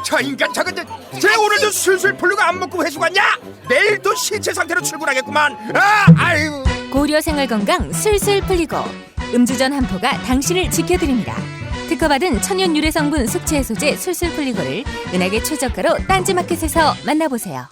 저 인간 저건 쟤 오늘도 술술 풀리고 안 먹고 회수 갔냐? 내일도 신체 상태로 출근하겠구만. 아유. 고려 생활건강 술술 풀리고 음주전 한포가 당신을 지켜드립니다. 특허받은 천연 유래 성분 숙취 해소제 술술 풀리고를 은하계 최저가로 딴지마켓에서 만나보세요.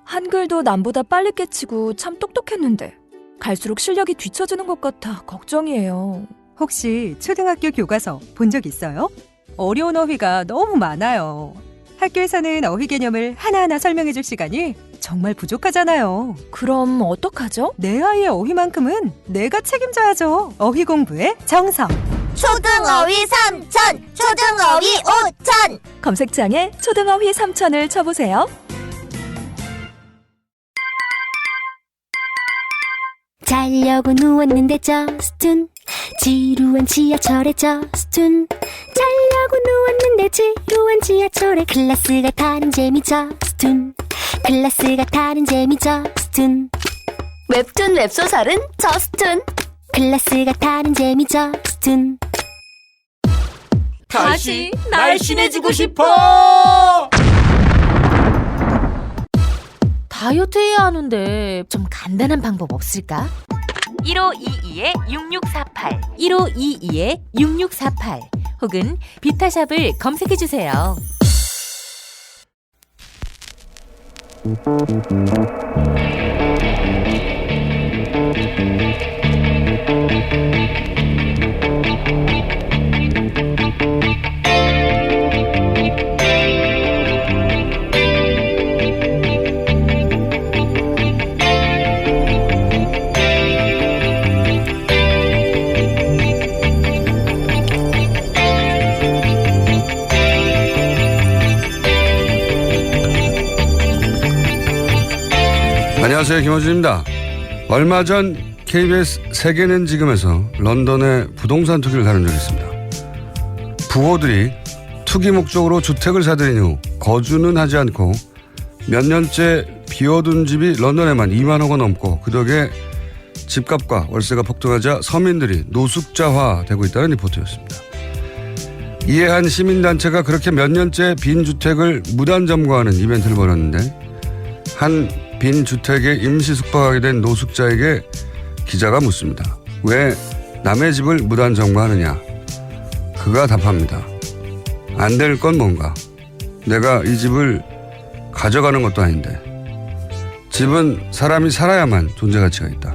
한글도 남보다 빨리 깨치고 참 똑똑했는데 갈수록 실력이 뒤처지는 것 같아 걱정이에요. 혹시 초등학교 교과서 본 적 있어요? 어려운 어휘가 너무 많아요. 학교에서는 어휘 개념을 하나하나 설명해 줄 시간이 정말 부족하잖아요. 그럼 어떡하죠? 내 아이의 어휘만큼은 내가 책임져야죠. 어휘 공부의 정성. 초등어휘 3천, 초등어휘 5천. 검색창에 초등어휘 3천을 쳐보세요. 자려고 누웠는데 저스툰 지루한 지하철에 저스툰 자려고 누웠는데 지루한 지하철에 클래스가 타는 재미 저스툰 클래스가 타는 재미 저스툰 웹툰 웹소설은 저스툰 클래스가 타는 재미 저스툰 다시 날씬해지고 싶어. 다이어트 해야 하는데 좀 간단한 방법 없을까? 1522-6648 1522-6648 혹은 비타샵을 검색해주세요. 안녕하세요, 김호준입니다. 얼마 전 KBS 세계는 지금에서 런던의 부동산 투기를 다룬 적이 있습니다. 부호들이 투기 목적으로 주택을 사들인 후 거주는 하지 않고 몇 년째 비워둔 집이 런던에만 2만호가 넘고 그 덕에 집값과 월세가 폭등하자 서민들이 노숙자화되고 있다는 리포트였습니다. 이에 한 시민단체가 그렇게 몇 년째 빈 주택을 무단 점거하는 이벤트를 벌였는데 한 빈 주택에 임시 숙박하게 된 노숙자에게 기자가 묻습니다. 왜 남의 집을 무단 점거하느냐? 그가 답합니다. 안 될 건 뭔가? 내가 이 집을 가져가는 것도 아닌데. 집은 사람이 살아야만 존재 가치가 있다.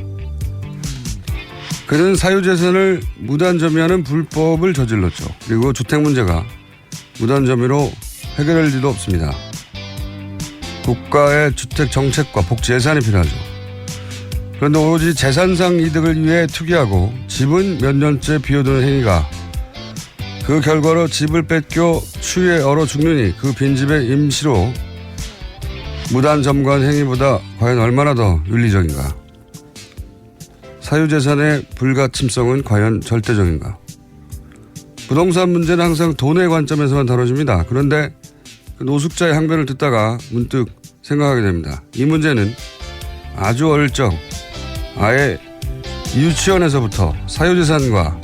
그는 사유재산을 무단 점유하는 불법을 저질렀죠. 그리고 주택 문제가 무단 점유로 해결할 리도 없습니다. 국가의 주택 정책과 복지 예산이 필요하죠. 그런데 오로지 재산상 이득을 위해 투기하고 집은 몇 년째 비워두는 행위가 그 결과로 집을 뺏겨 추위에 얼어 죽느니 그 빈집에 임시로 무단 점거한 행위보다 과연 얼마나 더 윤리적인가? 사유재산의 불가침성은 과연 절대적인가? 부동산 문제는 항상 돈의 관점에서만 다뤄집니다. 그런데 그 노숙자의 항변을 듣다가 문득 생각하게 됩니다. 이 문제는 아주 어릴 적 아예 유치원에서부터 사유재산과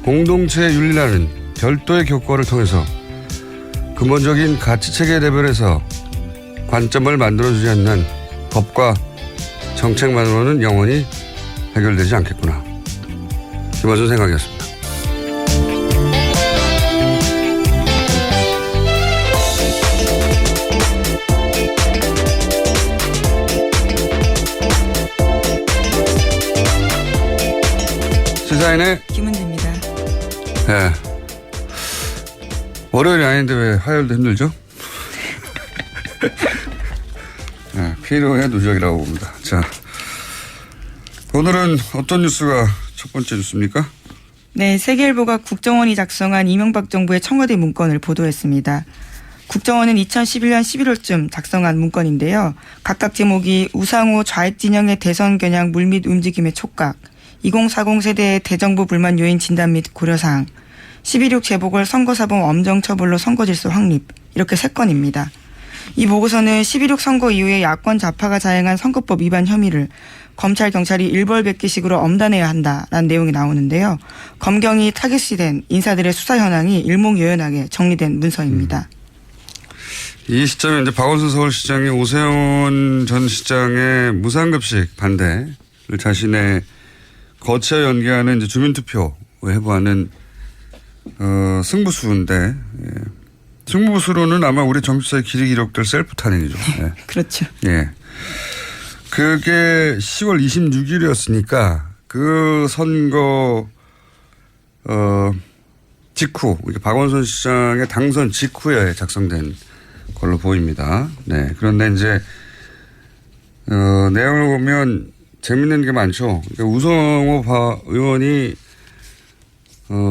공동체의 윤리라는 별도의 교과를 통해서 근본적인 가치체계 레벨에서 관점을 만들어주지 않는 법과 정책만으로는 영원히 해결되지 않겠구나. 김어준 생각이었습니다. 시사인의 김은지입니다. 네. 월요일이 아닌데 왜 화요일도 힘들죠? 네, 피로의 누적이라고 봅니다. 자, 오늘은 어떤 뉴스가 첫 번째 뉴스입니까? 네, 세계일보가 국정원이 작성한 이명박 정부의 청와대 문건을 보도했습니다. 국정원은 2011년 11월쯤 작성한 문건인데요. 각각 제목이 우상호 좌익진영의 대선 겨냥 물밑 움직임의 촉각, 2040 세대의 대정부 불만 요인 진단 및 고려사항, 11.6 재보궐 선거사범 엄정 처벌로 선거질서 확립, 이렇게 3건입니다. 이 보고서는 11.6 선거 이후에 야권 좌파가 자행한 선거법 위반 혐의를 검찰 경찰이 일벌백계식으로 엄단해야 한다라는 내용이 나오는데요. 검경이 타깃이 된 인사들의 수사 현황이 일목요연하게 정리된 문서입니다. 이 시점에 이제 박원순 서울시장이 오세훈 전 시장의 무상급식 반대를 자신의 거치와 연계하는 이제 주민투표에 해부하는 승부수인데, 예. 승부수로는 아마 우리 정치사의 길이 기록될 셀프 탄핵이죠. 예. 그렇죠. 예. 그게 10월 26일이었으니까 그 선거 직후, 박원순 시장의 당선 직후에 작성된 걸로 보입니다. 네. 그런데 이제 내용을 보면 재밌는 게 많죠. 그러니까 우성호 의원이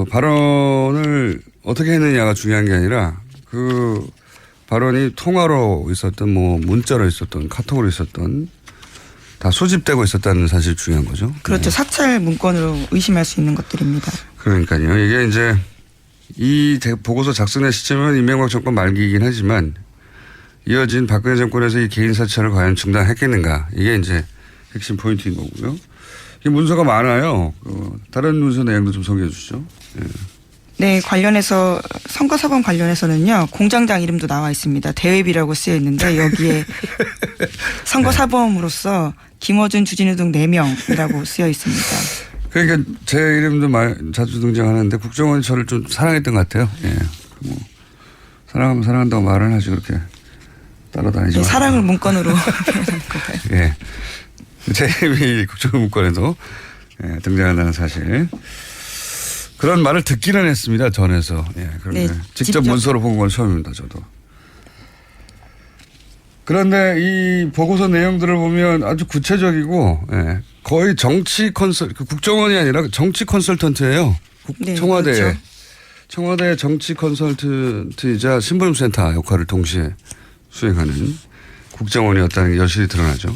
발언을 어떻게 했느냐가 중요한 게 아니라 그 발언이 통화로 있었던 뭐 문자로 있었던 카톡으로 있었던 다 소집되고 있었다는 사실이 중요한 거죠. 그렇죠. 네. 사찰 문건으로 의심할 수 있는 것들입니다. 그러니까요. 이게 이제 이 보고서 작성의 시점은 이명박 정권 말기이긴 하지만 이어진 박근혜 정권에서 이 개인 사찰을 과연 중단했겠는가. 이게 이제 핵심 포인트인 거고요. 이 문서가 많아요. 다른 문서 내용도 좀 소개해 주시죠. 예. 네, 관련해서 선거사범 관련해서는요. 공장장 이름도 나와 있습니다. 대회비라고 쓰여 있는데 여기에 선거사범으로서 김어준, 주진우 등 4명이라고 쓰여 있습니다. 그러니까 제 이름도 자주 등장하는데 국정원이 저를 좀 사랑했던 것 같아요. 예. 뭐 사랑하면 사랑한다고 말을 하지 그렇게 따라다니지 네, 말고. 사랑을 문건으로 표현한 거예요. 예. 제 이름이 국정원 문건에도 예, 등장한다는 사실. 그런 말을 듣기는 했습니다. 전에서. 예. 그런데 네, 직접 문서로 본 건 처음입니다. 저도. 그런데 이 보고서 내용들을 보면 아주 구체적이고 예, 거의 정치 국정원이 아니라 정치 컨설턴트예요. 네, 청와대에. 그렇죠. 청와대 정치 컨설턴트이자 신보임센터 역할을 동시에 수행하는 국정원이었다는 게 여실히 드러나죠.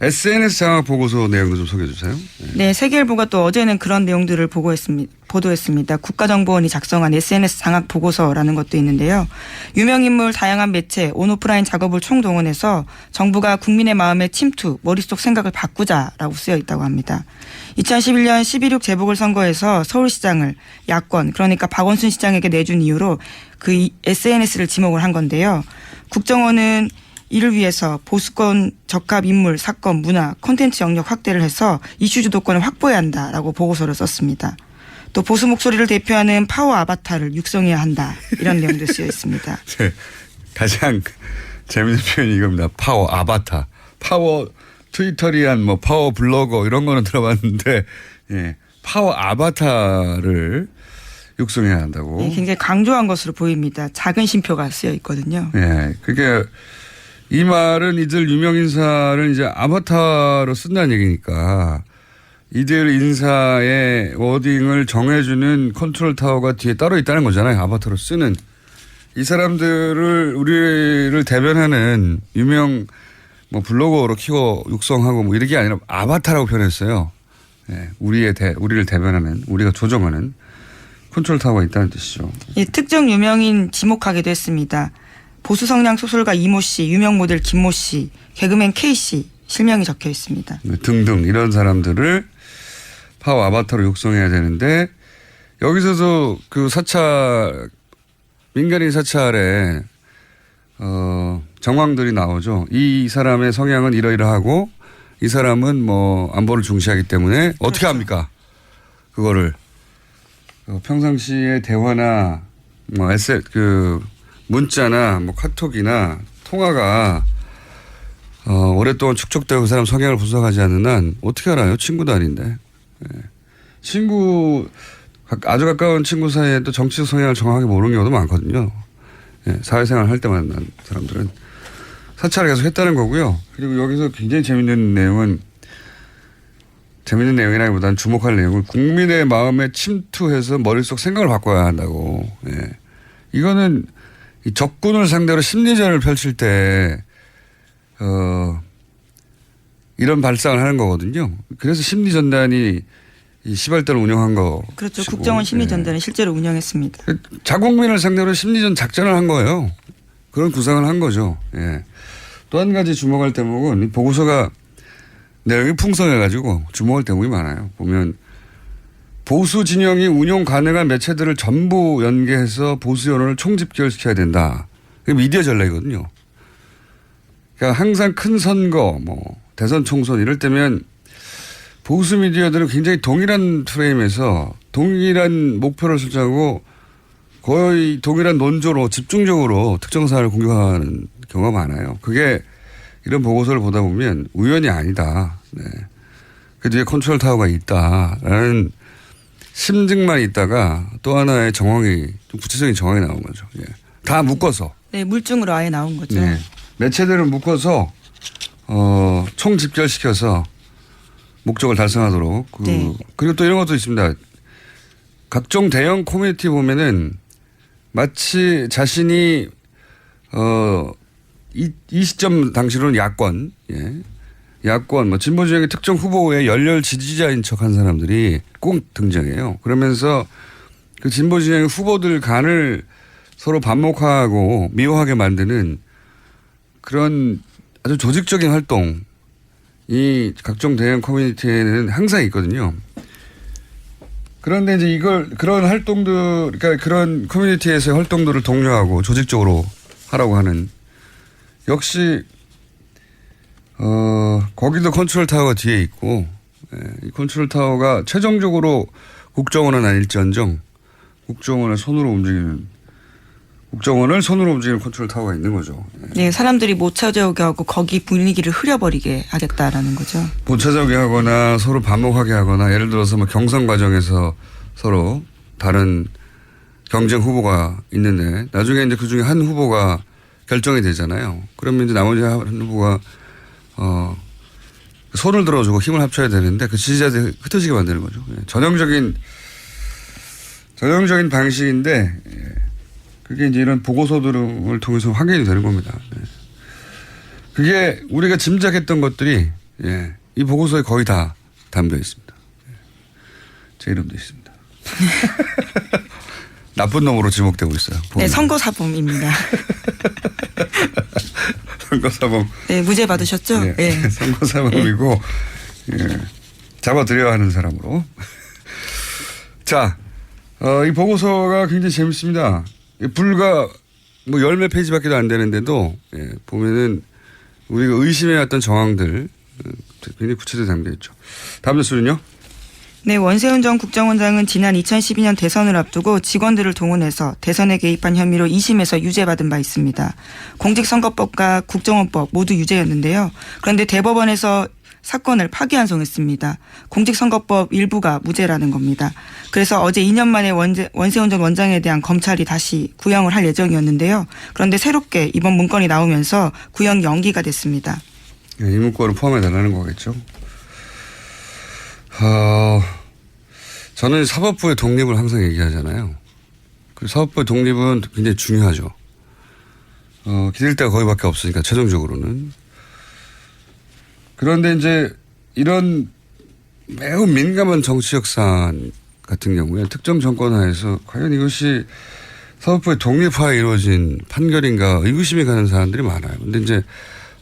SNS 장악 보고서 내용도 좀 소개해 주세요. 네, 세계일보가 또 어제는 그런 내용들을 보도했습니다. 국가정보원이 작성한 SNS 장악 보고서라는 것도 있는데요. 유명인물 다양한 매체, 온오프라인 작업을 총동원해서 정부가 국민의 마음의 침투, 머릿속 생각을 바꾸자라고 쓰여 있다고 합니다. 2011년 12.6 재보궐선거에서 서울시장을 야권, 그러니까 박원순 시장에게 내준 이유로 그 SNS를 지목을 한 건데요. 국정원은 이를 위해서 보수권 적합 인물, 사건, 문화, 콘텐츠 영역 확대를 해서 이슈 주도권을 확보해야 한다라고 보고서를 썼습니다. 또 보수 목소리를 대표하는 파워 아바타를 육성해야 한다. 이런 내용도 쓰여 있습니다. 네, 가장 재밌는 표현이 이겁니다. 파워 아바타. 파워 트위터리안 뭐 파워 블로거 이런 거는 들어봤는데 예, 파워 아바타를 육성해야 한다고. 네, 굉장히 강조한 것으로 보입니다. 작은 쉼표가 쓰여 있거든요. 예, 그게 이 말은 이들 유명인사를 이제 아바타로 쓴다는 얘기니까 이들 인사의 워딩을 정해주는 컨트롤 타워가 뒤에 따로 있다는 거잖아요. 아바타로 쓰는. 이 사람들을 우리를 대변하는 유명 뭐 블로거로 키워 육성하고 뭐 이런 게 아니라 아바타라고 표현했어요. 예, 우리를 대변하는 우리가 조정하는 컨트롤 타워가 있다는 뜻이죠. 예, 특정 유명인 지목하기도 했습니다. 보수 성향 소설가 이모 씨, 유명 모델 김모 씨, 개그맨 K 씨 실명이 적혀 있습니다. 등등 이런 사람들을 파워 아바타로 육성해야 되는데 여기서도 그 사찰 민간인 사찰에 정황들이 나오죠. 이 사람의 성향은 이러이러하고 이 사람은 뭐 안보를 중시하기 때문에 어떻게 합니까? 그거를 평상시의 대화나 뭐 문자나 뭐 카톡이나 통화가 오랫동안 축적되고 그 사람 성향을 분석하지 않는 한 어떻게 알아요? 친구도 아닌데. 예. 아주 가까운 친구 사이에도 정치적 성향을 정확하게 모르는 경우도 많거든요. 예. 사회생활 할 때 만난 사람들은 사찰을 계속 했다는 거고요. 그리고 여기서 굉장히 재밌는 내용이라기보다는 주목할 내용은 국민의 마음에 침투해서 머릿속 생각을 바꿔야 한다고. 예. 이거는 이 적군을 상대로 심리전을 펼칠 때 이런 발상을 하는 거거든요. 그래서 심리전단이 이 시발대를 운영한 거. 그렇죠. 국정원 심리전단을 실제로 운영했습니다. 자국민을 상대로 심리전 작전을 한 거예요. 그런 구상을 한 거죠. 예. 또 한 가지 주목할 대목은 이 보고서가 내용이 풍성해가지고 주목할 대목이 많아요. 보면 보수 진영이 운용 가능한 매체들을 전부 연계해서 보수 여론을 총집결시켜야 된다. 그게 미디어 전략이거든요. 그러니까 항상 큰 선거, 뭐 대선 총선 이럴 때면 보수 미디어들은 굉장히 동일한 프레임에서 동일한 목표를 설정하고 거의 동일한 논조로 집중적으로 특정 사안을 공격하는 경우가 많아요. 그게 이런 보고서를 보다 보면 우연이 아니다. 네. 그 뒤에 컨트롤 타워가 있다라는 심증만 있다가 또 하나의 정황이 좀 구체적인 정황이 나온 거죠. 예. 다 묶어서. 네, 물증으로 아예 나온 거죠. 네. 매체들을 묶어서 총집결시켜서 목적을 달성하도록. 네. 그리고 또 이런 것도 있습니다. 각종 대형 커뮤니티 보면은 마치 자신이 이 시점 당시로는 야권, 예. 야권, 뭐 진보 진영의 특정 후보의 열렬 지지자인 척한 사람들이 꼭 등장해요. 그러면서 그 진보 진영의 후보들 간을 서로 반목하고 미워하게 만드는 그런 아주 조직적인 활동이 각종 대형 커뮤니티에는 항상 있거든요. 그런데 이제 그런 활동들, 그러니까 그런 커뮤니티에서의 활동들을 독려하고 조직적으로 하라고 하는 역시 거기도 컨트롤 타워가 뒤에 있고, 예, 이 컨트롤 타워가 최종적으로 국정원은 아닐지언정 국정원을 손으로 움직이는 컨트롤 타워가 있는 거죠. 예. 네, 사람들이 못 찾아오게 하고 거기 분위기를 흐려버리게 하겠다라는 거죠. 못 찾아오게 하거나 서로 반목하게 하거나 예를 들어서 뭐 경선 과정에서 서로 다른 경쟁 후보가 있는데 나중에 이제 그중에 한 후보가 결정이 되잖아요. 그러면 이제 나머지 한 후보가 손을 들어주고 힘을 합쳐야 되는데 그 지지자들이 흩어지게 만드는 거죠. 예. 전형적인 방식인데 그게 이제 이런 보고서들을 통해서 확인이 되는 겁니다. 예. 그게 우리가 짐작했던 것들이 예, 이 보고서에 거의 다 담겨 있습니다. 예. 제 이름도 있습니다. 나쁜 놈으로 지목되고 있어요. 보면. 네, 선거사범입니다. 선거사범. 네, 무죄 받으셨죠? 네. 네. 선거사범이고 예. 잡아들여야 하는 사람으로. 자, 이 보고서가 굉장히 재밌습니다. 불과 뭐 10몇 페이지밖에 안 되는데도 예, 보면은 우리가 의심해왔던 정황들 굉장히 구체적으로 담겨 있죠. 다음 뉴스는요? 네, 원세훈 전 국정원장은 지난 2012년 대선을 앞두고 직원들을 동원해서 대선에 개입한 혐의로 2심에서 유죄받은 바 있습니다. 공직선거법과 국정원법 모두 유죄였는데요. 그런데 대법원에서 사건을 파기환송했습니다. 공직선거법 일부가 무죄라는 겁니다. 그래서 어제 2년 만에 원세훈 전 원장에 대한 검찰이 다시 구형을 할 예정이었는데요. 그런데 새롭게 이번 문건이 나오면서 구형 연기가 됐습니다. 이 문건을 포함해달라는 거겠죠. 저는 사법부의 독립을 항상 얘기하잖아요. 그 사법부의 독립은 굉장히 중요하죠. 기댈 데가 거기밖에 없으니까 최종적으로는. 그런데 이제 이런 매우 민감한 정치적 사안 같은 경우에 특정 정권 하에서 과연 이것이 사법부의 독립화에 이루어진 판결인가 의구심이 가는 사람들이 많아요. 근데 이제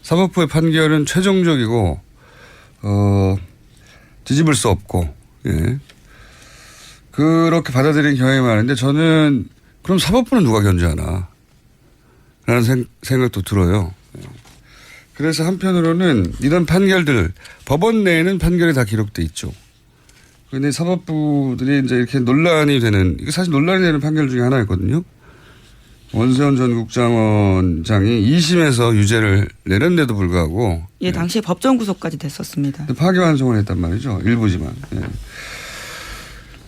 사법부의 판결은 최종적이고 뒤집을 수 없고 예. 그렇게 받아들이는 경향이 많은데 저는 그럼 사법부는 누가 견제하나 라는 생각도 들어요. 그래서 한편으로는 이런 판결들 법원 내에는 판결이 다 기록돼 있죠. 그런데 사법부들이 이제 이렇게 논란이 되는 이거 사실 논란이 되는 판결 중에 하나였거든요. 원세훈 전 국정원장이 2심에서 유죄를 내렸는데도 불구하고 예, 당시에 법정 구속까지 됐었습니다. 파기환송을 했단 말이죠. 일부지만. 예.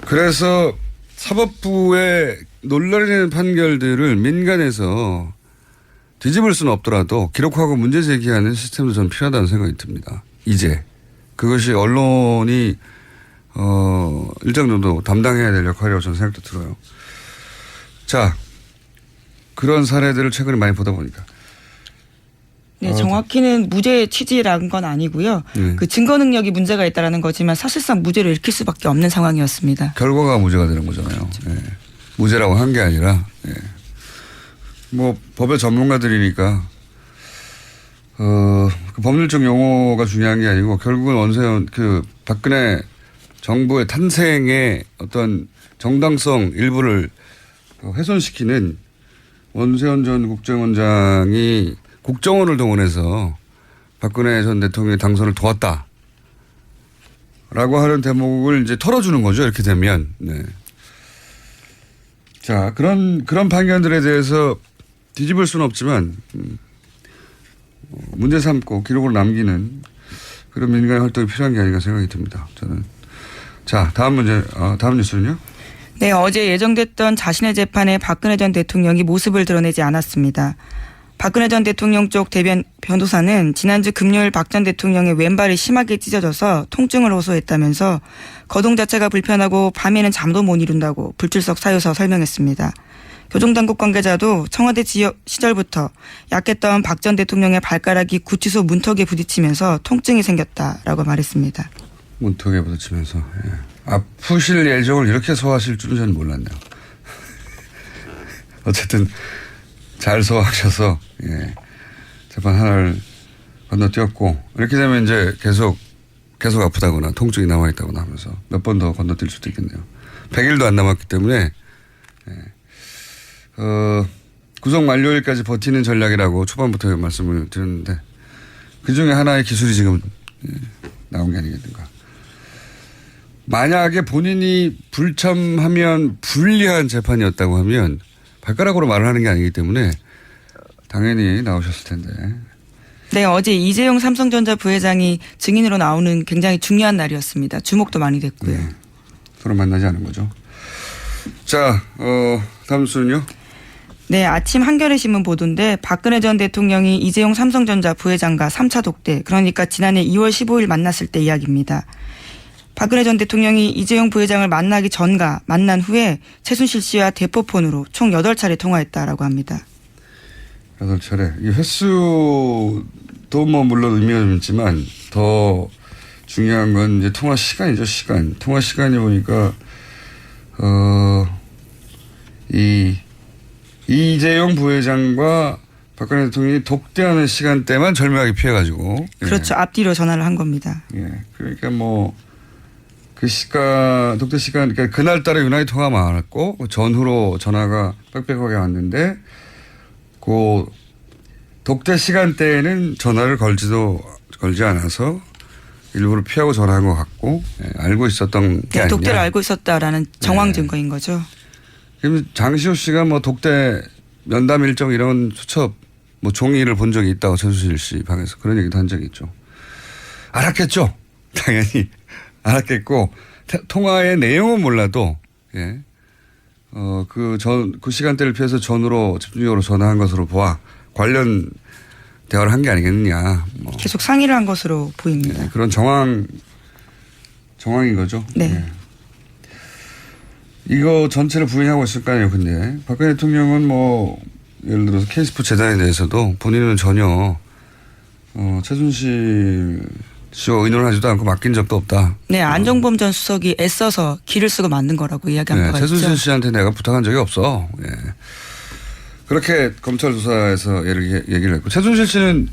그래서 사법부의 논란이 되는 판결들을 민간에서 뒤집을 수는 없더라도 기록하고 문제 제기하는 시스템도 저는 필요하다는 생각이 듭니다. 이제 그것이 언론이 일정 정도 담당해야 될 역할이라고 저는 생각도 들어요. 자, 그런 사례들을 최근에 많이 보다 보니까. 네, 정확히는 무죄 취지라는 건 아니고요. 그 증거 능력이 문제가 있다라는 거지만 사실상 무죄를 일으킬 수밖에 없는 상황이었습니다. 결과가 무죄가 되는 거잖아요. 예. 무죄라고 한 게 아니라 예. 뭐 법의 전문가들이니까 그 법률적 용어가 중요한 게 아니고 결국은 원세훈 그 박근혜 정부의 탄생의 어떤 정당성 일부를 훼손시키는 원세훈 전 국정원장이 국정원을 동원해서 박근혜 전 대통령의 당선을 도왔다. 라고 하는 대목을 이제 털어주는 거죠. 이렇게 되면. 네. 자, 그런 판결들에 대해서 뒤집을 수는 없지만, 문제 삼고 기록으로 남기는 그런 민간의 활동이 필요한 게 아닌가 생각이 듭니다. 저는. 자, 다음 문제, 다음 뉴스는요? 네, 어제 예정됐던 자신의 재판에 박근혜 전 대통령이 모습을 드러내지 않았습니다. 박근혜 전 대통령 쪽 대변 변호사는 지난주 금요일 박 전 대통령의 왼발이 심하게 찢어져서 통증을 호소했다면서 거동 자체가 불편하고 밤에는 잠도 못 이룬다고 불출석 사유서 설명했습니다. 교정당국 관계자도 청와대 지역 시절부터 약했던 박 전 대통령의 발가락이 구치소 문턱에 부딪히면서 통증이 생겼다라고 말했습니다. 문턱에 부딪히면서. 예. 아프실 예정을 이렇게 소화하실 줄은 저는 몰랐네요. 어쨌든 잘 소화하셔서 예. 재판 하나를 건너뛰었고 이렇게 되면 이제 계속 아프다거나 통증이 남아있다거나 하면서 몇 번 더 건너뛸 수도 있겠네요. 100일도 안 남았기 때문에 예. 구속 만료일까지 버티는 전략이라고 초반부터 말씀을 드렸는데 그중에 하나의 기술이 지금 예. 나온 게 아니겠는가. 만약에 본인이 불참하면 불리한 재판이었다고 하면 발가락으로 말을 하는 게 아니기 때문에 당연히 나오셨을 텐데. 네, 어제 이재용 삼성전자 부회장이 증인으로 나오는 굉장히 중요한 날이었습니다. 주목도 많이 됐고요. 네. 서로 만나지 않은 거죠. 자, 다음 수는요? 네, 아침 한겨레 신문 보도인데 박근혜 전 대통령이 이재용 삼성전자 부회장과 3차 독대, 그러니까 지난해 2월 15일 만났을 때 이야기입니다. 박근혜 전 대통령이 이재용 부회장을 만나기 전과 만난 후에 최순실 씨와 대포폰으로 총 8차례 통화했다라고 합니다. 8차례. 이 횟수도 뭐 물론 의미가 좀 있지만 더 중요한 건 이제 통화 시간이죠, 시간. 통화 시간이 보니까, 이재용 부회장과 박근혜 대통령이 독대하는 시간대만 절묘하게 피해가지고. 그렇죠. 예. 앞뒤로 전화를 한 겁니다. 예. 그러니까 뭐, 그 시간, 독대 시간, 그러니까 그날따라 유난히 통화가 많았고, 그 전후로 전화가 빽빽하게 왔는데, 그 독대 시간대에는 전화를 걸지 않아서 일부러 피하고 전화한 것 같고, 예, 알고 있었던 게 아니냐. 독대를 알고 있었다라는 정황 네. 증거인 거죠. 그럼 장시호 씨가 뭐 독대 면담 일정 이런 수첩, 뭐 종이를 본 적이 있다고 최순실 씨 방에서 그런 얘기도 한 적이 있죠. 알았겠죠. 당연히. 알았겠고 통화의 내용은 몰라도 예. 그 시간대를 피해서 전후로 집중적으로 전화한 것으로 보아 관련 대화를 한 게 아니겠느냐. 뭐. 계속 상의를 한 것으로 보입니다. 예. 그런 정황인 거죠. 네. 예. 이거 전체를 부인하고 있을 거 아니에요. 근데 박근혜 대통령은 뭐 예를 들어서 K스포 재단에 대해서도 본인은 전혀 최순실 씨와 의논하지도 않고 맡긴 적도 없다. 네, 안종범 전 수석이 애써서 길을 쓰고 만든 거라고 이야기한 바가 있죠. 최순실 씨한테 내가 부탁한 적이 없어. 예. 그렇게 검찰 조사에서 얘기를 했고 최순실 씨는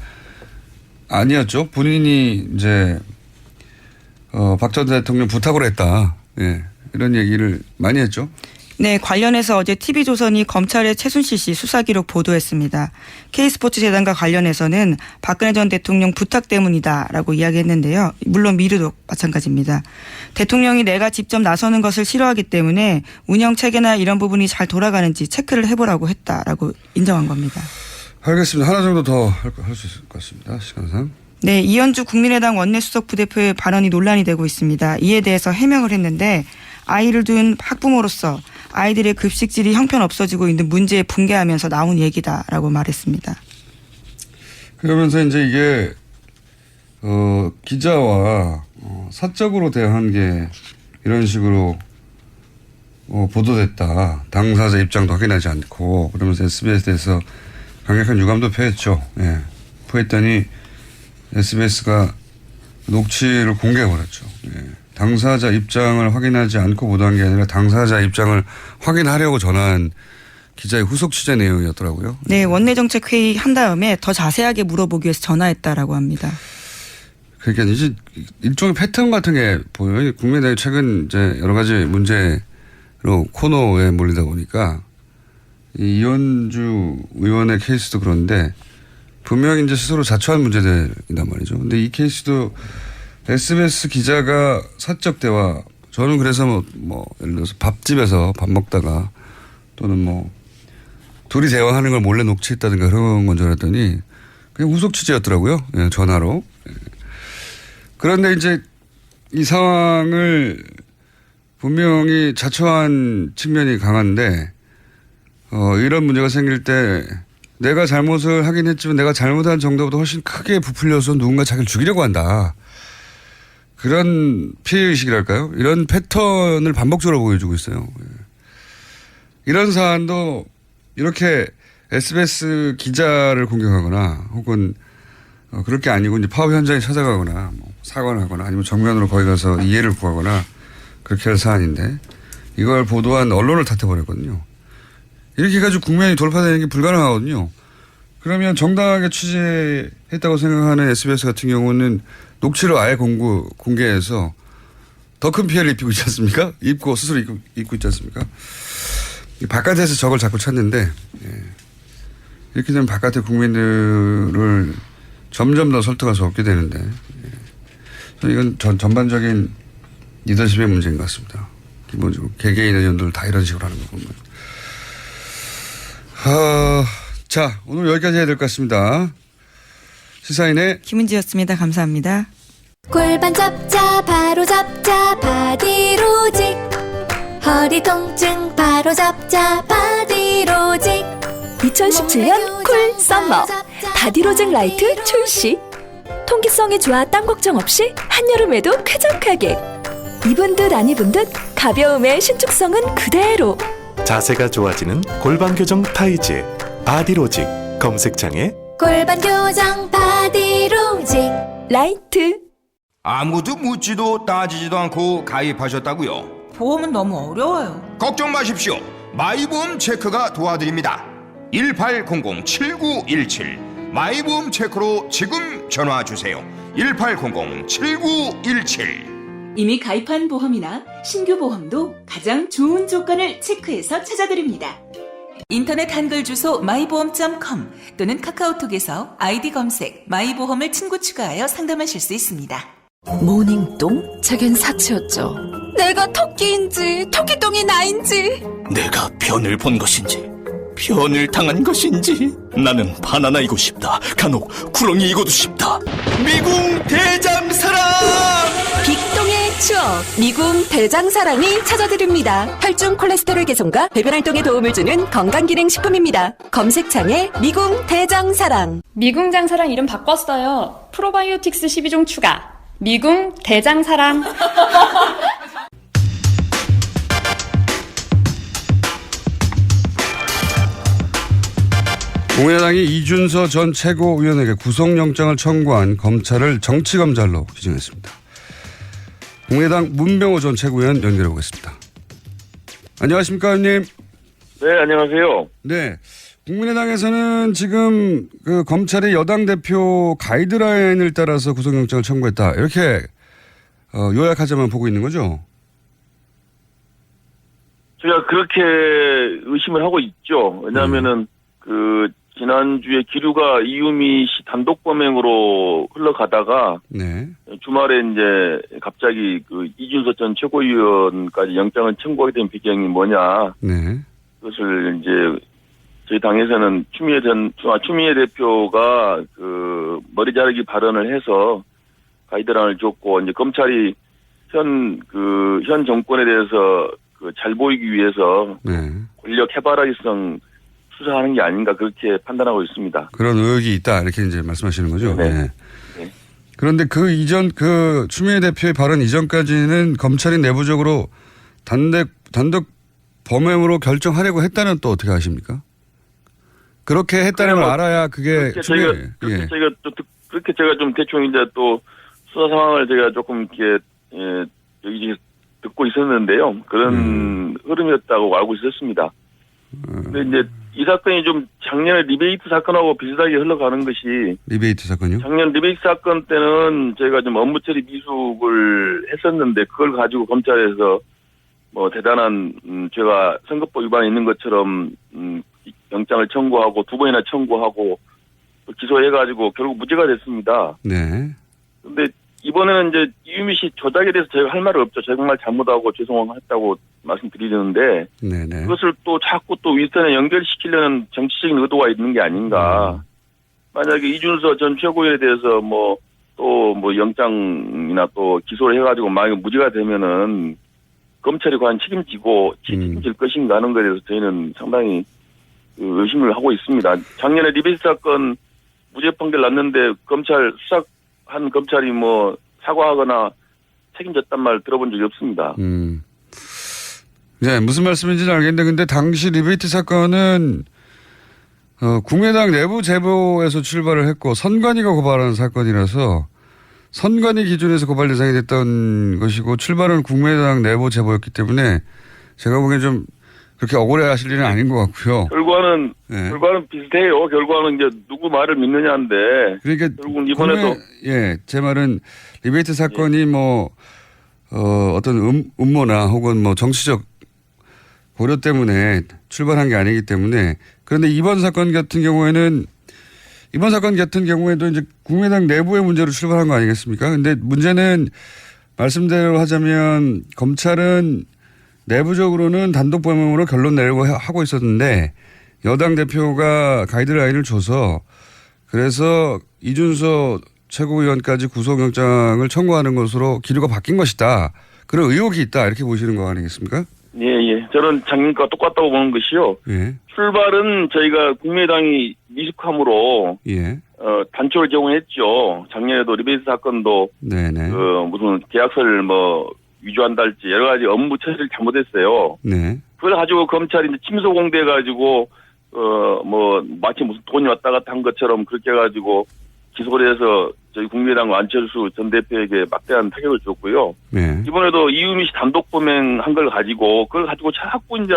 아니었죠. 본인이 이제 박 전 대통령 부탁으로 했다. 예. 이런 얘기를 많이 했죠. 네, 관련해서 어제 TV조선이 검찰의 최순실 씨 수사 기록 보도했습니다. K스포츠 재단과 관련해서는 박근혜 전 대통령 부탁 때문이다라고 이야기했는데요. 물론 미르도 마찬가지입니다. 대통령이 내가 직접 나서는 것을 싫어하기 때문에 운영 체계나 이런 부분이 잘 돌아가는지 체크를 해보라고 했다라고 인정한 겁니다. 알겠습니다. 하나 정도 더 할 수 있을 것 같습니다. 시간상. 네, 이현주 국민의당 원내수석 부대표의 발언이 논란이 되고 있습니다. 이에 대해서 해명을 했는데 아이를 둔 학부모로서 아이들의 급식질이 형편없어지고 있는 문제에 분개하면서 나온 얘기다라고 말했습니다. 그러면서 이제 이게 기자와 사적으로 대화한 게 이런 식으로 보도됐다. 당사자 입장도 확인하지 않고 그러면서 SBS에서 강력한 유감도 표했죠. 예. 표했더니 SBS가 녹취를 공개해버렸죠. 예. 당사자 입장을 확인하지 않고 보도한 게 아니라 당사자 입장을 확인하려고 전화한 기자의 후속 취재 내용이었더라고요. 네, 원내정책회의 한 다음에 더 자세하게 물어보기 위해서 전화했다라고 합니다. 그러니까 이제 일종의 패턴 같은 게 보여요. 국민의당이 최근 이제 여러 가지 문제로 코너에 몰리다 보니까 이 이현주 의원의 케이스도 그런데 분명히 이제 스스로 자초한 문제들이란 말이죠. 근데 이 케이스도 SBS 기자가 사적 대화, 저는 그래서 뭐 예를 들어서 밥집에서 밥 먹다가 또는 뭐 둘이 대화하는 걸 몰래 녹취했다든가 그런 건 줄 알았더니 그냥 후속 취재였더라고요. 예, 전화로. 예. 그런데 이제 이 상황을 분명히 자초한 측면이 강한데 이런 문제가 생길 때 내가 잘못을 하긴 했지만 내가 잘못한 정도보다 훨씬 크게 부풀려서 누군가 자기를 죽이려고 한다. 그런 피해의식이랄까요? 이런 패턴을 반복적으로 보여주고 있어요. 이런 사안도 이렇게 SBS 기자를 공격하거나 혹은 그럴 게 아니고 이제 파업 현장에 찾아가거나 뭐 사과를 하거나 아니면 정면으로 거기 가서 이해를 구하거나 그렇게 할 사안인데 이걸 보도한 언론을 탓해버렸거든요. 이렇게 해가지고 국면이 돌파되는 게 불가능하거든요. 그러면 정당하게 취재했다고 생각하는 SBS 같은 경우는 녹취를 아예 공개해서 더 큰 피해를 입히고 있지 않습니까? 스스로 입고 있지 않습니까? 바깥에서 적을 자꾸 찾는데 이렇게 되면 바깥의 국민들을 점점 더 설득할 수 없게 되는데 이건 전반적인 리더십의 문제인 것 같습니다. 기본적으로 개개인 의원들 다 이런 식으로 하는 거 보면. 자, 오늘 여기까지 해야 될 것 같습니다. 시사인의 김은지였습니다. 감사합니다. 골반 잡자 바로 잡자 바디로직 허리 통증 바로 잡자 바디로직 2017년 쿨 썸머 바디로직 라이트 출시. 통기성이 좋아 땀 걱정 없이 한여름에도 쾌적하게. 입은 듯 안 입은 듯 가벼움의 신축성은 그대로. 자세가 좋아지는 골반 교정 타이즈 바디로직 검색창에 골반 교정 바디로직 라이트. 아무도 묻지도 따지지도 않고 가입하셨다고요? 보험은 너무 어려워요. 걱정 마십시오. 마이보험 체크가 도와드립니다. 1800-7917 마이보험 체크로 지금 전화 주세요. 1800-7917 이미 가입한 보험이나 신규 보험도 가장 좋은 조건을 체크해서 찾아드립니다. 인터넷 한글 주소 마이보험.com 또는 카카오톡에서 아이디 검색 마이보험을 친구 추가하여 상담하실 수 있습니다. 모닝똥? 제겐 사치였죠. 내가 토끼인지 토끼똥이 나인지. 내가 변을 본 것인지 변을 당한 것인지 나는 바나나이고 싶다. 간혹 구렁이이고도 싶다. 미궁 대장사랑 빅똥의 추억 미궁 대장사랑이 찾아드립니다. 혈중 콜레스테롤 개선과 배변 활동에 도움을 주는 건강기능식품입니다. 검색창에 미궁 대장사랑. 미궁 장사랑 이름 바꿨어요. 프로바이오틱스 12종 추가. 미궁 대장사랑. 국민의당이 이준서 전 최고위원에게 구속영장을 청구한 검찰을 정치검찰로 규정했습니다. 국민의당 문병호 전 최고위원 연결해 보겠습니다. 안녕하십니까, 의원님? 네, 안녕하세요. 네. 국민의당에서는 지금 그 검찰이 여당 대표 가이드라인을 따라서 구속영장을 청구했다. 이렇게 요약하자면 보고 있는 거죠? 제가 그렇게 의심을 하고 있죠. 왜냐하면은 지난주에 기류가 이유미 씨 단독 범행으로 흘러가다가 네. 주말에 이제 갑자기 이준서 전 최고위원까지 영장을 청구하게 된 배경이 뭐냐. 네. 그것을 이제 저희 당에서는 추미애 대표가 머리 자르기 발언을 해서 가이드라인을 줬고 이제 검찰이 현 정권에 대해서 잘 보이기 위해서 네. 권력 해바라기성 수사하는 게 아닌가 그렇게 판단하고 있습니다. 그런 의혹이 있다 이렇게 이제 말씀하시는 거죠. 네. 네. 네. 그런데 추미애 대표의 발언 이전까지는 검찰이 내부적으로 단독 범행으로 결정하려고 했다는 또 어떻게 아십니까? 그렇게 했다는 걸 알아야 그게 그렇게 제가 좀 대충 이제 또 수사 상황을 제가 조금 이렇게 여기 듣고 있었는데요. 그런 흐름이었다고 알고 있었습니다. 근데 이제 이 사건이 좀 작년에 리베이트 사건하고 비슷하게 흘러가는 것이 리베이트 사건요? 작년 리베이트 사건 때는 저희가 좀 업무 처리 미숙을 했었는데 그걸 가지고 검찰에서 뭐 대단한 죄가 선거법 위반이 있는 것처럼 영장을 청구하고 2번이나 청구하고 기소해가지고 결국 무죄가 됐습니다. 네. 근데 이번에는 이제 이유미 씨 조작에 대해서 저희가 할 말은 없죠. 정말 잘못하고 죄송했다고 말씀드리는데 네네. 그것을 또 자꾸 또 윗선에 연결시키려는 정치적인 의도가 있는 게 아닌가. 만약에 이준서 전 최고위원에 대해서 또 영장이나 또 기소를 해가지고 만약에 무죄가 되면은 검찰이 과연 책임질 것인가 하는 것에 대해서 저희는 상당히 의심을 하고 있습니다. 작년에 리베이트 사건 무죄 판결 났는데 수사한 검찰이 사과하거나 책임졌단 말 들어본 적이 없습니다. 네, 무슨 말씀인지는 알겠는데, 근데 당시 리베이트 사건은, 국민의당 내부 제보에서 출발을 했고, 선관위가 고발한 사건이라서, 선관위 기준에서 고발 대상이 됐던 것이고, 출발은 국민의당 내부 제보였기 때문에, 제가 보기엔 좀, 그렇게 억울해 하실 일은 아닌 것 같고요. 결과는 비슷해요. 결과는 이제 누구 말을 믿느냐인데. 그러니까, 결국은 이번에도. 제 말은, 리베이트 사건이 어떤 음모나 혹은 정치적 고려 때문에 출발한 게 아니기 때문에 그런데 이번 사건 같은 경우에도 이제 국민의당 내부의 문제로 출발한 거 아니겠습니까? 근데 문제는 말씀대로 하자면 검찰은 내부적으로는 단독 범행으로 결론 내려고 하고 있었는데 여당 대표가 가이드라인을 줘서 그래서 이준서 최고위원까지 구속영장을 청구하는 것으로 기류가 바뀐 것이다. 그런 의혹이 있다. 이렇게 보시는 거 아니겠습니까? 예. 저는 작년과 똑같다고 보는 것이요. 예. 출발은 저희가 국민의당이 미숙함으로 단초를 제공했죠. 작년에도 리베이트 사건도 네네. 무슨 계약서를 위조한다 할지 여러 가지 업무 처리를 잘못했어요. 네. 그걸 가지고 검찰이 이제 침소공대 가지고 마치 무슨 돈이 왔다 갔다 한 것처럼 그렇게 해가지고 기소를 해서 저희 국민의당 안철수 전 대표에게 막대한 타격을 줬고요. 네. 이번에도 이유미 씨 단독 범행한 걸 가지고 그걸 가지고 자꾸 이제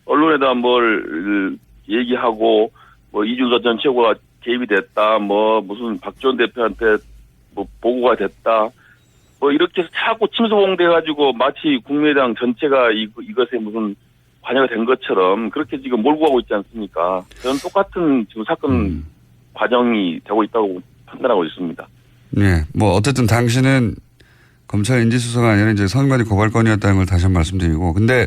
언론에다 뭘 얘기하고 이준서 전 최고가 개입이 됐다. 무슨 박지원 대표한테 보고가 됐다. 이렇게 해서 자꾸 침소봉대해가지고 마치 국민의당 전체가 이것에 무슨 관여가 된 것처럼 그렇게 지금 몰고 가고 있지 않습니까? 저는 똑같은 지금 사건 과정이 되고 있다고 판단하고 있습니다. 네. 어쨌든 당신은 검찰 인지수사가 아니라 이제 선관위 고발건이었다는 걸 다시 한번 말씀드리고. 근데,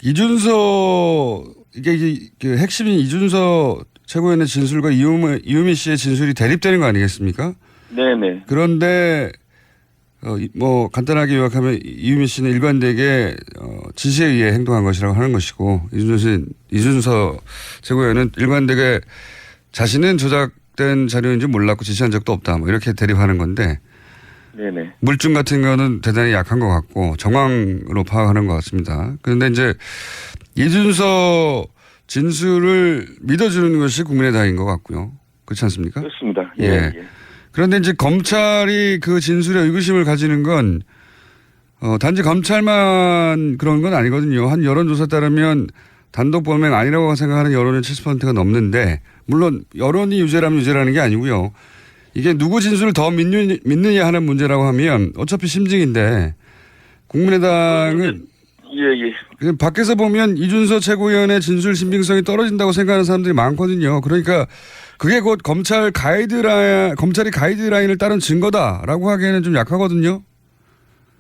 이준서, 이게 핵심인 이준서 최고위원의 진술과 이유미 씨의 진술이 대립되는 거 아니겠습니까? 네네. 그런데, 간단하게 요약하면 이유미 씨는 일관되게, 지시에 의해 행동한 것이라고 하는 것이고, 이준서 최고위원은 일관되게 자신은 조작된 자료인지 몰랐고 지시한 적도 없다. 이렇게 대립하는 건데, 네네. 물증 같은 거는 대단히 약한 것 같고, 정황으로 파악하는 것 같습니다. 그런데 이제, 이준서 진술을 믿어주는 것이 국민의당인 것 같고요. 그렇지 않습니까? 그렇습니다. 예. 그런데 이제 검찰이 그 진술에 의구심을 가지는 건, 단지 검찰만 그런 건 아니거든요. 한 여론조사 따르면 단독 범행 아니라고 생각하는 여론은 70%가 넘는데, 물론 여론이 유죄라면 유죄라는 게 아니고요. 이게 누구 진술을 더 믿느냐 하는 문제라고 하면 어차피 심증인데, 국민의당은 밖에서 보면 이준서 최고위원의 진술 신빙성이 떨어진다고 생각하는 사람들이 많거든요. 그러니까 그게 곧 검찰이 가이드라인을 따른 증거다라고 하기에는 좀 약하거든요.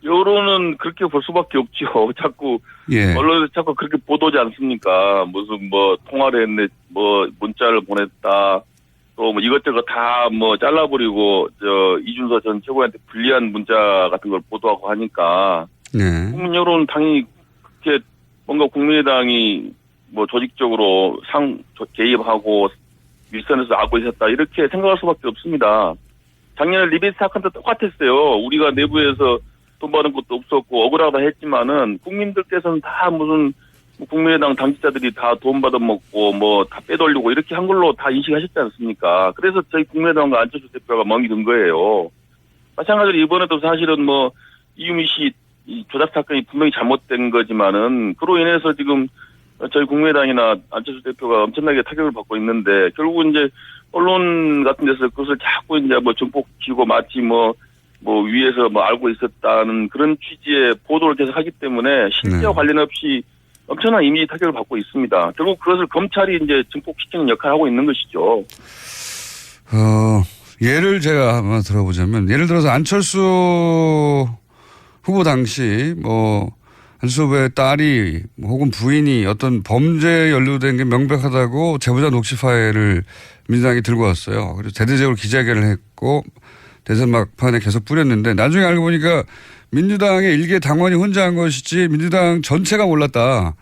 여론은 그렇게 볼 수밖에 없죠. 자꾸 언론에서 자꾸 그렇게 보도하지 않습니까? 무슨 통화를 했네, 문자를 보냈다, 또 이것저것 다 잘라버리고 이준서 전 최고위원한테 불리한 문자 같은 걸 보도하고 하니까 국민 여론은 당연히 그렇게 뭔가 국민의당이 조직적으로 개입하고 윗선에서 악고 있었다 이렇게 생각할 수밖에 없습니다. 작년에 리베이트 사건 때 똑같았어요. 우리가 내부에서 돈 받은 것도 없었고 억울하다 했지만은 국민들께서는 다 무슨 국민의당 당직자들이 다 돈 받아먹고 다 빼돌리고 이렇게 한 걸로 다 인식하셨지 않습니까? 그래서 저희 국민의당과 안철수 대표가 멍이 든 거예요. 마찬가지로 이번에도 사실은 이유미 씨 이 조작 사건이 분명히 잘못된 거지만은 그로 인해서 지금 저희 국민의당이나 안철수 대표가 엄청나게 타격을 받고 있는데 결국 이제 언론 같은 데서 그것을 자꾸 이제 뭐 정복시키고 마치 뭐 위에서 뭐 알고 있었다는 그런 취지의 보도를 계속 하기 때문에 실제와 관련 없이 엄청난 이미지 타격을 받고 있습니다. 결국 그것을 검찰이 이제 증폭시키는 역할을 하고 있는 것이죠. 예를 제가 한번 들어보자면 예를 들어서 안철수 후보 당시 안철수 후보의 딸이 혹은 부인이 어떤 범죄에 연루된 게 명백하다고 제보자 녹취 파일을 민주당이 들고 왔어요. 그래서 대대적으로 기자회견을 했고 대선 막판에 계속 뿌렸는데 나중에 알고 보니까 민주당의 일개 당원이 혼자 한 것이지 민주당 전체가 몰랐다.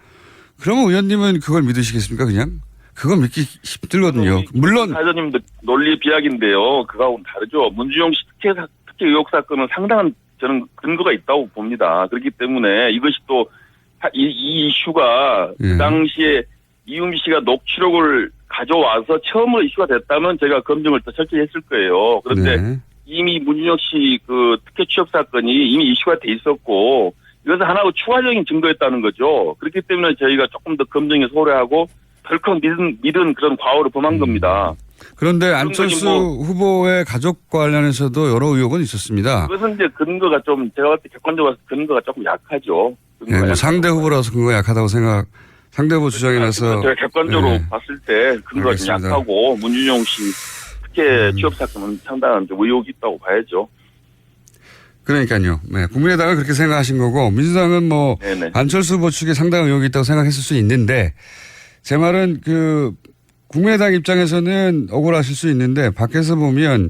그러면 의원님은 그걸 믿으시겠습니까 그냥? 그건 믿기 힘들거든요. 물론. 사장님 논리 비약인데요. 그거하고는 다르죠. 문주용 씨 특혜 의혹 사건은 상당한 저는 근거가 있다고 봅니다. 그렇기 때문에 이것이 또 이 이슈가 그 당시에 이유미 씨가 녹취록을 가져와서 처음으로 이슈가 됐다면 제가 검증을 더 철저히 했을 거예요. 그런데 이미 문준혁 씨 그 특혜 취업 사건이 이미 이슈가 돼 있었고 이것은 하나의 추가적인 증거였다는 거죠. 그렇기 때문에 저희가 조금 더 검증에 소홀하고 덜컥 믿은 그런 과오를 범한 겁니다. 그런데 안철수 후보의 가족 관련해서도 여러 의혹은 있었습니다. 그것은 이제 근거가 좀 제가 볼 때 객관적으로 봐서 근거가 조금 약하죠. 상대 후보라서 근거가 약하다고 상대 후보 주장이라서. 제가 객관적으로 봤을 때 근거가 좀 약하고 문준용 씨 특혜 취업 사건은 상당한 의혹이 있다고 봐야죠. 그러니까요. 네, 국민의당은 그렇게 생각하신 거고 민주당은 안철수 후보 측에 상당한 의혹이 있다고 생각했을 수 있는데 제 말은 국민의당 입장에서는 억울하실 수 있는데 밖에서 보면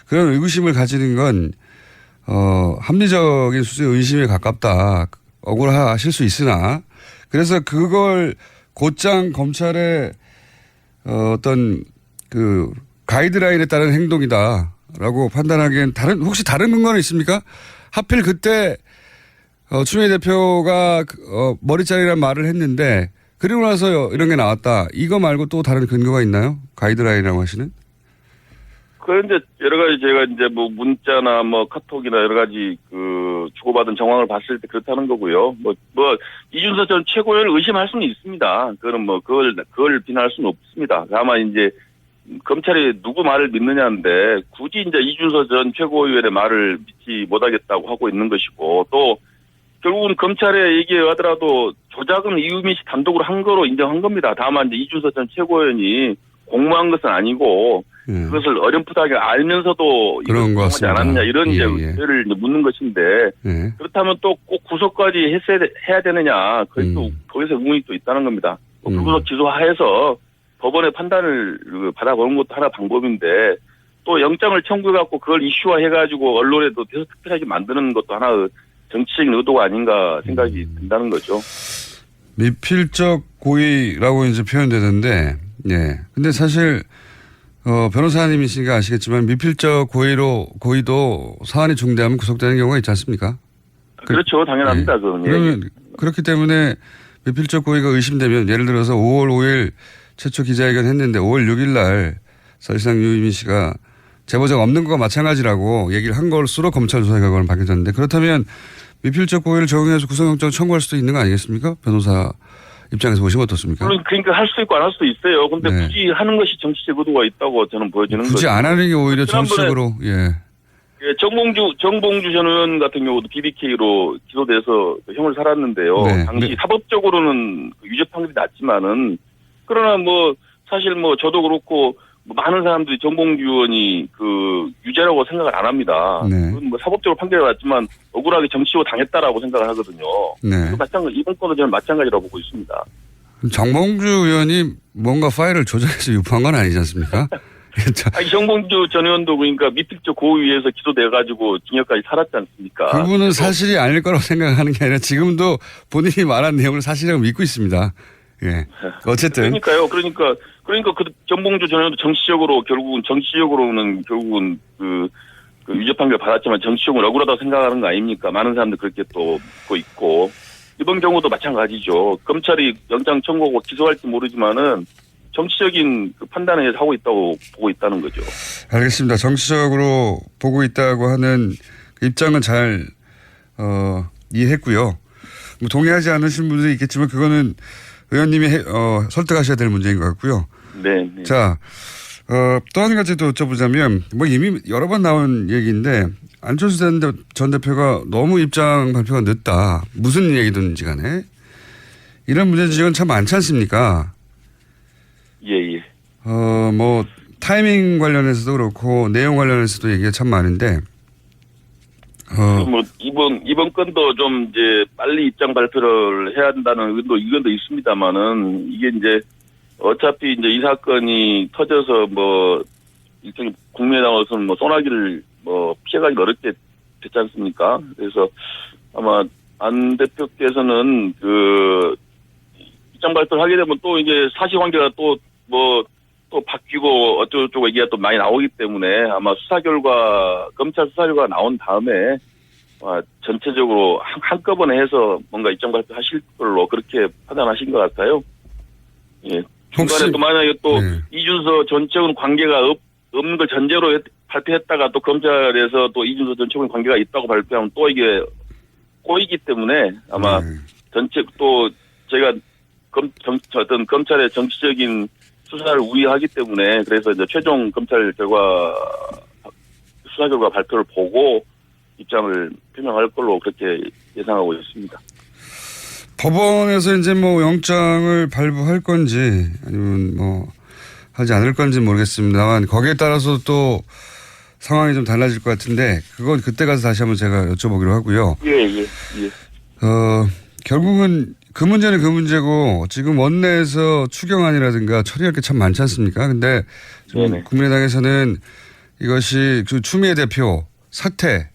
그런 의구심을 가지는 건 합리적인 수준의 의심에 가깝다. 억울하실 수 있으나 그래서 그걸 곧장 검찰의 어떤 가이드라인에 따른 행동이다라고 판단하기엔 혹시 다른 근거는 있습니까? 하필 그때 추미애 대표가 머리짜리란 말을 했는데 그리고 나서 이런 게 나왔다. 이거 말고 또 다른 근거가 있나요? 가이드라인이라고 하시는? 그런데 여러 가지 제가 이제 문자나 카톡이나 여러 가지 주고받은 정황을 봤을 때 그렇다는 거고요. 이준석 전 최고위원을 의심할 수는 있습니다. 그거는 그걸 비난할 수는 없습니다. 다만 이제 검찰이 누구 말을 믿느냐인데 굳이 이제 이준석 전 최고위원의 말을 믿지 못하겠다고 하고 있는 것이고 또 결국은 검찰에 얘기하더라도 조작은 이유미 씨 단독으로 한 거로 인정한 겁니다. 다만 이제 이준석 전 최고위원이 공모한 것은 아니고 그것을 어렴풋하게 알면서도 그런 거 하지 않았냐 이런 의제를 묻는 것인데 그렇다면 또 꼭 구속까지 해야 되느냐 거기서 의문이 또 있다는 겁니다. 불구속 기소하에서 법원의 판단을 받아보는 것도 하나 방법인데 또 영장을 청구해갖고 그걸 이슈화해가지고 언론에도 계속 특별하게 만드는 것도 하나 정치적인 의도가 아닌가 생각이 든다는 거죠. 미필적 고의라고 이제 표현되는데, 근데 사실, 변호사님이시니까 아시겠지만 미필적 고의도 사안이 중대하면 구속되는 경우가 있지 않습니까? 그렇죠. 당연합니다. 그러면 그렇기 때문에 미필적 고의가 의심되면 예를 들어서 5월 5일 최초 기자회견 했는데 5월 6일 날 사실상 유이민 씨가 제보자가 없는 것과 마찬가지라고 얘기를 한 것으로 검찰 조사 결과는 밝혀졌는데 그렇다면 미필적 고의를 적용해서 구속영장 청구할 수도 있는 거 아니겠습니까? 변호사 입장에서 보시면 어떻습니까? 그러니까 할 수 있고 안 할 수도 있어요. 근데 굳이 하는 것이 정치적 의도가 있다고 저는 보여지는 거죠. 굳이 안 하는 게 오히려 정치적으로 정봉주 전 의원 같은 경우도 BBK로 기소돼서 형을 살았는데요. 당시 사법적으로는 유죄 판결이 났지만은 그러나 사실 저도 그렇고 많은 사람들이 정봉주 의원이 유죄라고 생각을 안 합니다. 사법적으로 판결이 났지만 억울하게 정치적으로 당했다라고 생각을 하거든요. 마찬가지 이번 건도 저는 마찬가지라고 보고 있습니다. 정봉주 의원이 뭔가 파일을 조작해서 유포한 건 아니지 않습니까? 정봉주 전 의원도 그러니까 미필적 고의에서 기소돼가지고 징역까지 살았지 않습니까? 그분은 사실이 아닐 거라고 생각하는 게 아니라 지금도 본인이 말한 내용을 사실이라고 믿고 있습니다. 어쨌든. 그러니까 그 정봉주 전 의원도 정치적으로는 유죄 판결 받았지만 정치적으로 억울하다고 생각하는 거 아닙니까? 많은 사람들 그렇게 또 믿고 있고. 이번 경우도 마찬가지죠. 검찰이 영장 청구하고 기소할지 모르지만은 정치적인 판단을 하고 있다고 보고 있다는 거죠. 알겠습니다. 정치적으로 보고 있다고 하는 입장은 잘 이해했고요. 뭐 동의하지 않으신 분들이 있겠지만 그거는 의원님이 설득하셔야 될 문제인 것 같고요. 네. 네. 자, 또 한 가지 또 여쭤보자면 뭐 이미 여러 번 나온 얘기인데 안철수 전 대표가 너무 입장 발표가 늦다. 무슨 얘기든지 간에 이런 문제 지적은 참 많지 않습니까? 예. 뭐 타이밍 관련해서도 그렇고 내용 관련해서도 얘기가 참 많은데 뭐 이번 건도 좀 이제 빨리 입장 발표를 해야 한다는 의견도 있습니다만은 이게 이제 어차피 이제 이 사건이 터져서 뭐 일종의 국민의당으로서는 뭐 소나기를 뭐 피해가기 어렵게 됐지 않습니까? 그래서 아마 안 대표께서는 그 입장 발표를 하게 되면 또 이제 사실관계가 또 바뀌고 어쩌고저쩌고 얘기가 또 많이 나오기 때문에 아마 검찰 수사 결과 나온 다음에 전체적으로 한꺼번에 해서 뭔가 입장 발표 하실 걸로 그렇게 판단하신 것 같아요. 예. 중간에 또 만약에 또 이준서 전 최고는 관계가 없는 걸 전제로 발표했다가 또 검찰에서 또 이준서 전 최고는 관계가 있다고 발표하면 또 이게 꼬이기 때문에 아마 전체 또 저희가 어떤 검찰의 정치적인 수사를 우위하기 때문에 그래서 이제 최종 검찰 수사 결과 발표를 보고 입장을 표명할 걸로 그렇게 예상하고 있습니다. 법원에서 이제 뭐 영장을 발부할 건지 아니면 뭐 하지 않을 건지 모르겠습니다만 거기에 따라서 또 상황이 좀 달라질 것 같은데 그건 그때 가서 다시 한번 제가 여쭤보기로 하고요. 예. 결국은 그 문제는 그 문제고 지금 원내에서 추경안이라든가 처리할 게 참 많지 않습니까? 근데 지금 국민의당에서는 이것이 그 추미애 대표 사퇴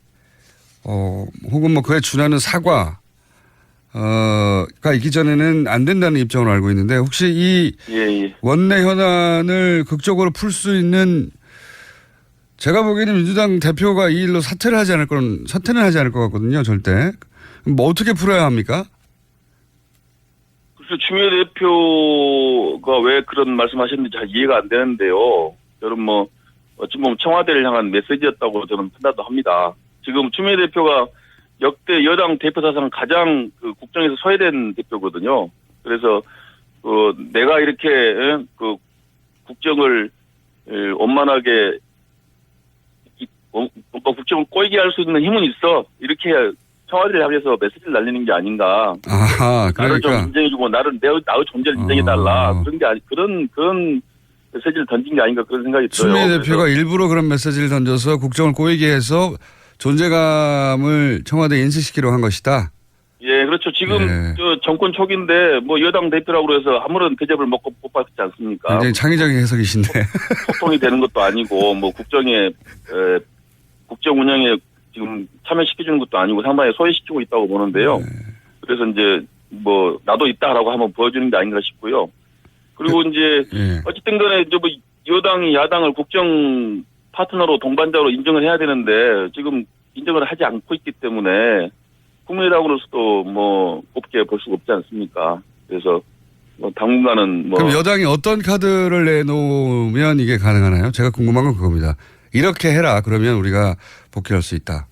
혹은 뭐 그에 준하는 사과가 있기 전에는 안 된다는 입장으로 알고 있는데 혹시 이 원내 현안을 극적으로 풀 수 있는 제가 보기에는 민주당 대표가 이 일로 사퇴는 하지 않을 것 같거든요. 절대. 뭐 어떻게 풀어야 합니까? 그래서 추미애 대표가 왜 그런 말씀하셨는지 잘 이해가 안 되는데요. 저는 뭐 어찌 보면 청와대를 향한 메시지였다고 저는 판단도 합니다. 지금 추미애 대표가 역대 여당 대표 사상 가장 그 국정에서 소외된 대표거든요. 그래서 내가 이렇게 그 국정을 원만하게 국정을 꼬이게 할 수 있는 힘은 있어. 이렇게 청와대를 향해서 메시지를 날리는 게 아닌가. 아하, 그러니까. 나를 좀 인정해주고 나의 존재를 인정해달라. 그런 게 그런 메시지를 던진 게 아닌가 그런 생각이 들어요. 추미애 대표가 일부러 그런 메시지를 던져서 국정을 꼬이게 해서 존재감을 청와대에 인식시키려고 한 것이다. 예, 그렇죠. 지금 정권 초기인데 뭐 여당 대표라고 해서 아무런 대접을 못 받지 않습니까? 굉장히 창의적인 해석이신데. 소통이 되는 것도 아니고 뭐 국정 운영에 지금 참여시켜주는 것도 아니고 상당히 소외시키고 있다고 보는데요. 그래서 이제 뭐 나도 있다라고 한번 보여주는 게 아닌가 싶고요. 그리고 이제 어쨌든 간에 이제 뭐 여당이 야당을 국정 파트너로 동반자로 인정을 해야 되는데 지금 인정을 하지 않고 있기 때문에 국민의당으로서도 뭐 곱게 볼 수가 없지 않습니까? 그래서 뭐 당분간은 뭐 그럼 여당이 어떤 카드를 내놓으면 이게 가능하나요? 제가 궁금한 건 그겁니다. 이렇게 해라 그러면 우리가 복귀할 수 있다.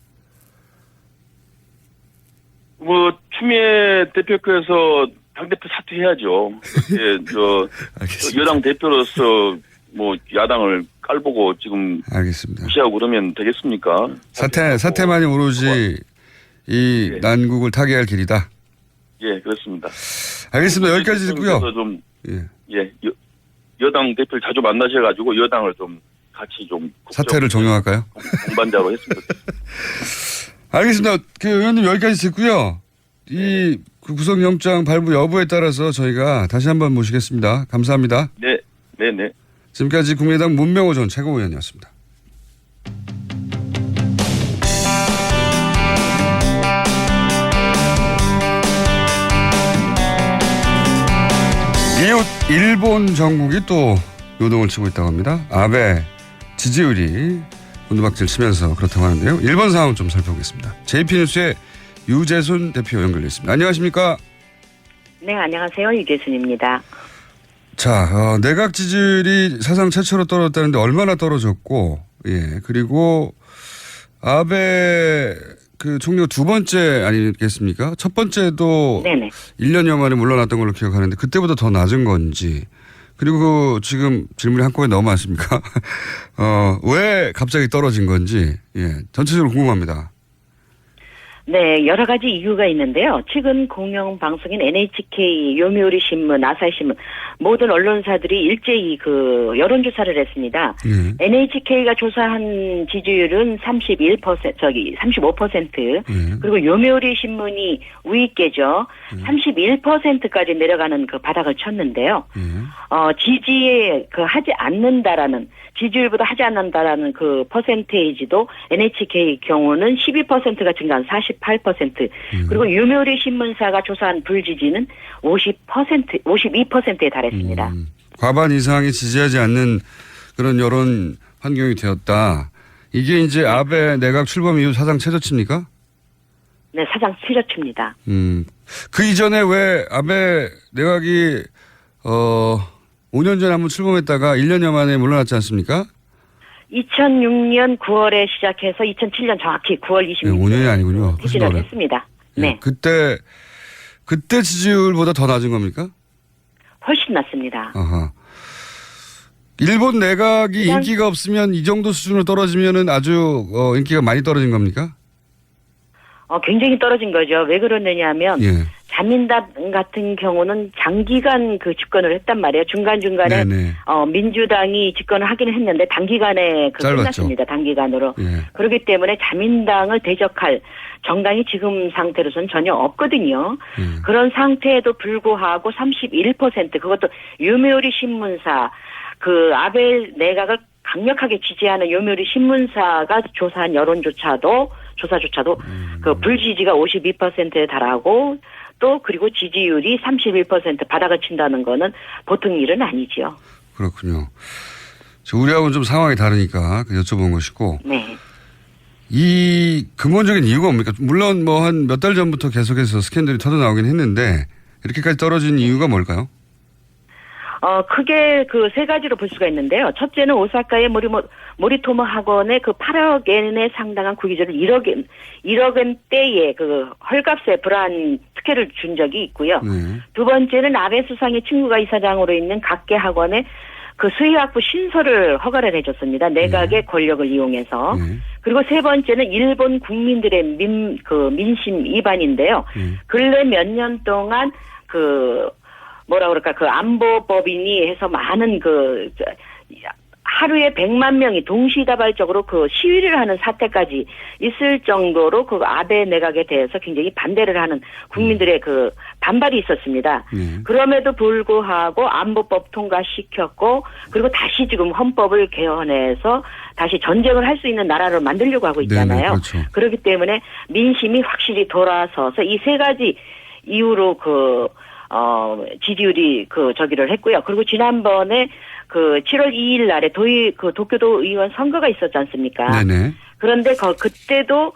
뭐 추미애 대표께서 당대표 사퇴해야죠. 여당 대표로서 뭐 야당을 깔보고 지금 알겠습니다. 무시하고 그러면 되겠습니까? 사퇴만이 오로지 이 난국을 타개할 길이다. 예, 그렇습니다. 알겠습니다. 여기까지 듣고요. 좀 여당 대표를 자주 만나셔가지고 여당을 좀 같이 좀 사퇴를 종용할까요? 동반자로 했습니다. 알겠습니다. 그 의원님 여기까지 듣고요. 이 구속영장 발부 여부에 따라서 저희가 다시 한번 모시겠습니다. 감사합니다. 네. 지금까지 국민의당 문명호 전 최고위원이었습니다. 이웃 일본 정국이 또 요동을 치고 있다고 합니다. 아베 지지율이 문두박질 치면서 그렇다고 하는데요. 일본 상황 좀 살펴보겠습니다. JP뉴스의 유재순 대표 연결돼 있습니다. 안녕하십니까? 네, 안녕하세요. 유재순입니다. 자, 내각 지지율이 사상 최초로 떨어졌다는데 얼마나 떨어졌고, 그리고 아베 그 총리가 두 번째 아니겠습니까? 첫 번째도 네네. 1년여 만에 물러났던 걸로 기억하는데 그때보다 더 낮은 건지 그리고 그 지금 질문이 한꺼번에 너무 많습니까? 왜 갑자기 떨어진 건지 전체적으로 궁금합니다. 네, 여러 가지 이유가 있는데요. 최근 공영방송인 NHK, 요미우리 신문, 아사히 신문 모든 언론사들이 일제히 그 여론조사를 했습니다. NHK가 조사한 지지율은 35%, 그리고 요미우리 신문이 우위께죠. 31%까지 내려가는 그 바닥을 쳤는데요. 지지에 그 하지 않는다라는 지지율보다 하지 않는다라는 그 퍼센테이지도 NHK 경우는 12%가 증가한 48%, 그리고 요미우리 신문사가 조사한 불지지는 52%에 달했습니다. 과반 이상이 지지하지 않는 그런 여론 환경이 되었다. 이게 이제 아베 내각 출범 이후 사상 최저치입니까? 네, 사상 최저치입니다. 그 이전에 왜 아베 내각이 5년 전에 한번 출범했다가 1년여 만에 물러났지 않습니까? 2006년 9월에 시작해서 2007년 정확히 9월 26일. 네, 5년이 아니군요. 퇴진을 했습니다. 네. 그때 지지율보다 더 낮은 겁니까? 훨씬 낮습니다. 아하. 일본 내각이 인기가 없으면 이 정도 수준으로 떨어지면은 아주 인기가 많이 떨어진 겁니까? 굉장히 떨어진 거죠. 왜 그러느냐면 자민당 같은 경우는 장기간 그 집권을 했단 말이에요. 중간중간에 민주당이 집권을 하기는 했는데 단기간에 끝났습니다. 단기간으로. 그렇기 때문에 자민당을 대적할 정당이 지금 상태로서는 전혀 없거든요. 그런 상태에도 불구하고 31% 그것도 요미우리 신문사 그 아베 내각을 강력하게 지지하는 요미우리 신문사가 조사한 조사조차도 그 불지지가 52%에 달하고 또 그리고 지지율이 31% 바닥을 친다는 거는 보통 일은 아니지요. 그렇군요. 우리하고는 좀 상황이 다르니까 여쭤본 것이고. 네. 이 근본적인 이유가 뭡니까? 물론 뭐 한 몇 달 전부터 계속해서 스캔들이 터져 나오긴 했는데 이렇게까지 떨어진 이유가 뭘까요? 크게 그 세 가지로 볼 수가 있는데요. 첫째는 오사카의 모리토모 학원에 그 8억 엔에 상당한 구기자를 1억 엔대의 그 헐값에 불안 특혜를 준 적이 있고요. 두 번째는 아베 수상의 친구가 이사장으로 있는 각계 학원에 그 수의학부 신설을 허가를 해줬습니다. 내각의 권력을 이용해서. 그리고 세 번째는 일본 국민들의 민심 위반인데요. 근래 몇 년 동안 그 안보법인이 해서 많은 하루에 100만 명이 동시다발적으로 그 시위를 하는 사태까지 있을 정도로 그 아베 내각에 대해서 굉장히 반대를 하는 국민들의 그 반발이 있었습니다. 그럼에도 불구하고 안보법 통과시켰고 그리고 다시 지금 헌법을 개헌해서 다시 전쟁을 할 수 있는 나라를 만들려고 하고 있잖아요. 네네, 그렇죠. 그렇기 때문에 민심이 확실히 돌아서서 이 세 가지 이유로 지지율이 저기를 했고요. 그리고 지난번에 7월 2일 날에 도쿄도 의원 선거가 있었지 않습니까? 네네. 그런데 그때도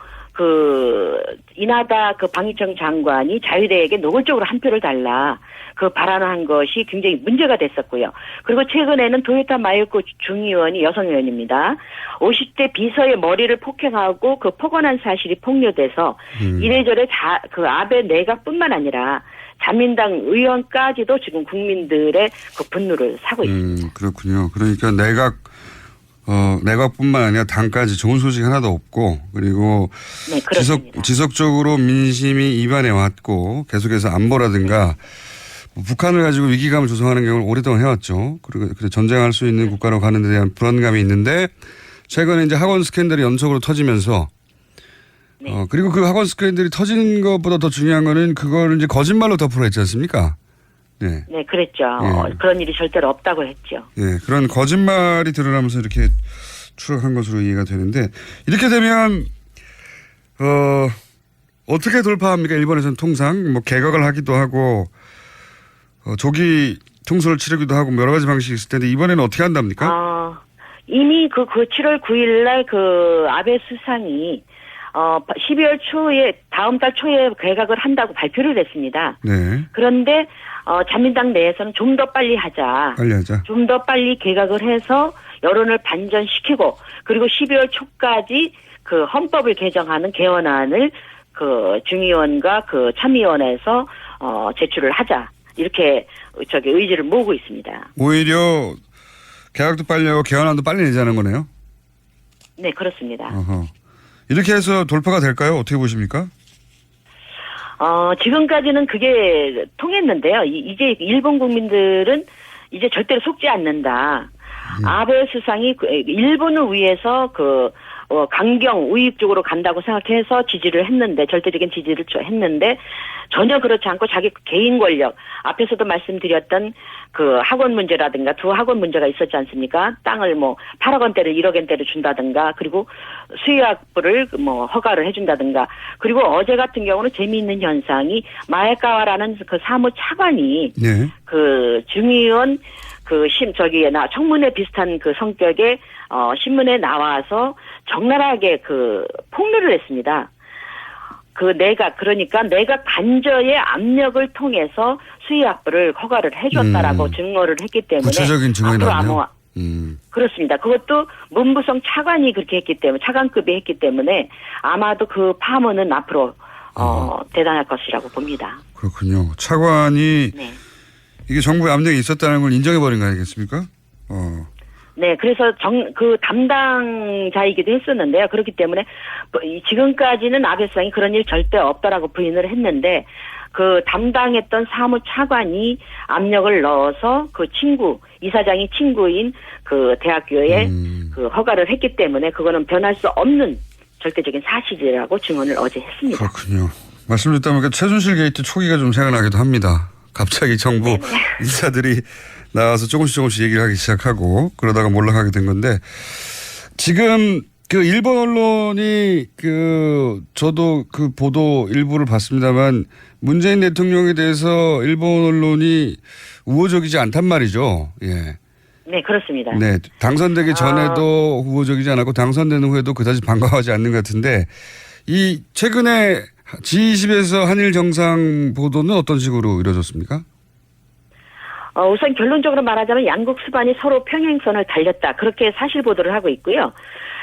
이나다 방위청 장관이 자유대에게 노골적으로 한 표를 달라 발언한 것이 굉장히 문제가 됐었고요. 그리고 최근에는 도요타 마요코 중의원이 여성 의원입니다. 50대 비서의 머리를 폭행하고 폭언한 사실이 폭로돼서 이래저래 아베 내각뿐만 아니라 자민당 의원까지도 지금 국민들의 분노를 사고 있습니다. 그렇군요. 그러니까 내각뿐만 아니라 당까지 좋은 소식 하나도 없고 그리고 지속적으로 민심이 위반해 왔고 계속해서 안보라든가 북한을 가지고 위기감을 조성하는 경우를 오랫동안 해왔죠. 그리고 전쟁할 수 있는 국가로 가는 데 대한 불안감이 있는데 최근에 이제 학원 스캔들이 연속으로 터지면서 그리고 그 학원 스캔들이 터지는 것보다 더 중요한 거는 그걸 이제 거짓말로 덮으려 했지 않습니까? 네. 네, 그랬죠. 그런 일이 절대로 없다고 했죠. 네, 그런 거짓말이 드러나면서 이렇게 추락한 것으로 이해가 되는데 이렇게 되면 어떻게 돌파합니까? 일본에서는 통상 개각을 하기도 하고 조기 통솔을 치르기도 하고 여러 가지 방식이 있을 텐데 이번에는 어떻게 한답니까? 이미 7월 9일 날 아베 수상이 12월 초에 다음 달 초에 개각을 한다고 발표를 했습니다. 네. 그런데 자민당 내에서는 좀 더 빨리 하자. 좀 더 빨리 개각을 해서 여론을 반전시키고 그리고 12월 초까지 그 헌법을 개정하는 개헌안을 그 중의원과 그 참의원에서 제출을 하자 이렇게 의지를 모으고 있습니다. 오히려 개각도 빨리 하고 개헌안도 빨리 내자는 거네요. 네, 그렇습니다. 어허. 이렇게 해서 돌파가 될까요? 어떻게 보십니까? 지금까지는 그게 통했는데요. 이제 일본 국민들은 이제 절대로 속지 않는다. 아베 수상이 일본을 위해서 강경 우익 쪽으로 간다고 생각해서 지지를 했는데, 절대적인 지지를 했는데, 전혀 그렇지 않고 자기 개인 권력, 앞에서도 말씀드렸던 그 학원 문제라든가 두 학원 문제가 있었지 않습니까? 땅을 8억 원대를 1억 원대를 준다든가, 그리고 수의학부를 허가를 해준다든가, 그리고 어제 같은 경우는 재미있는 현상이 마에카와라는 그 사무 차관이 네. 그 중의원 청문회 비슷한 그 성격의 신문에 나와서 적나라하게 폭로를 했습니다. 내각 관저의 압력을 통해서 수의학부를 허가를 해줬다라고 증거를 했기 때문에 구체적인 증언이 나왔네요. 그렇습니다. 그것도 문부성 차관이 그렇게 했기 때문에, 차관급이 했기 때문에 아마도 그 파문은 앞으로 대단할 것이라고 봅니다. 그렇군요. 차관이 네. 이게 정부의 압력이 있었다는 걸 인정해버린 거 아니겠습니까? 네, 그래서 그 담당자이기도 했었는데요. 그렇기 때문에 지금까지는 아베 수상이 그런 일 절대 없다라고 부인을 했는데, 그 담당했던 사무 차관이 압력을 넣어서 그 이사장이 친구인 그 대학교에 그 허가를 했기 때문에 그거는 변할 수 없는 절대적인 사실이라고 증언을 어제 했습니다. 그렇군요. 말씀 듣다 보니까 최순실 게이트 초기가 좀 생각나기도 합니다. 갑자기 정부 인사들이 나와서 조금씩 얘기를 하기 시작하고 그러다가 몰락하게 된 건데, 지금 그 일본 언론이 저도 그 보도 일부를 봤습니다만 문재인 대통령에 대해서 일본 언론이 우호적이지 않단 말이죠. 예. 네, 그렇습니다. 네. 당선되기 전에도 우호적이지 않았고 당선되는 후에도 그다지 반가워하지 않는 것 같은데, 이 최근에 G20에서 한일 정상 보도는 어떤 식으로 이루어졌습니까? 우선 결론적으로 말하자면 양국 수반이 서로 평행선을 달렸다, 그렇게 사실 보도를 하고 있고요.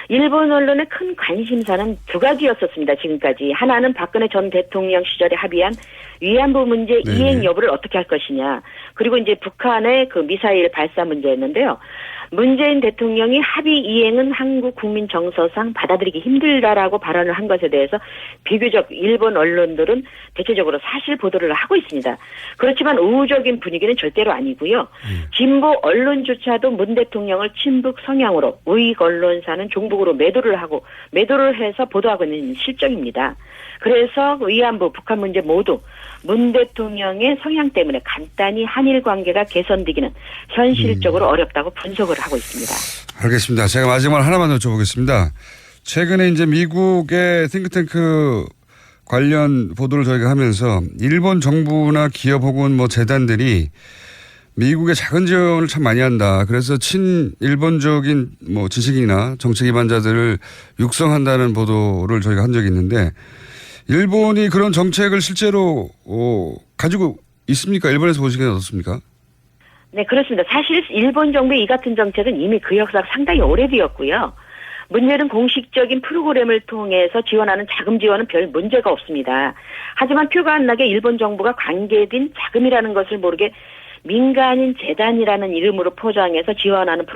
일본 언론의 큰 관심사는 두 가지였었습니다, 지금까지. 하나는 박근혜 전 대통령 시절에 합의한 위안부 문제 이행 여부를 어떻게 할 것이냐. 그리고 이제 북한의 그 미사일 발사 문제였는데요. 문재인 대통령이 합의 이행은 한국 국민 정서상 받아들이기 힘들다라고 발언을 한 것에 대해서 비교적 일본 언론들은 대체적으로 사실 보도를 하고 있습니다. 그렇지만 우호적인 분위기는 절대로 아니고요. 진보 언론조차도 문 대통령을 친북 성향으로, 우익 언론사는 종북으로 매도를 해서 보도하고 있는 실정입니다. 그래서 위안부, 북한 문제 모두 문 대통령의 성향 때문에 간단히 한일 관계가 개선되기는 현실적으로 어렵다고 분석을 하고 있습니다. 알겠습니다. 제가 마지막으로 하나만 여쭤보겠습니다. 최근에 이제 미국의 싱크탱크 관련 보도를 저희가 하면서 일본 정부나 기업 혹은 재단들이 미국의 작은 지원을 참 많이 한다. 그래서 친일본적인 지식인이나 정책 기반자들을 육성한다는 보도를 저희가 한 적이 있는데, 일본이 그런 정책을 실제로 가지고 있습니까? 일본에서 보시기에는 어떻습니까? 네, 그렇습니다. 사실 일본 정부의 이 같은 정책은 이미 그 역사가 상당히 오래되었고요. 문제는 공식적인 프로그램을 통해서 지원하는 자금 지원은 별 문제가 없습니다. 하지만 표가 안 나게 일본 정부가 관계된 자금이라는 것을 모르게 민간인 재단이라는 이름으로 포장해서 지원하는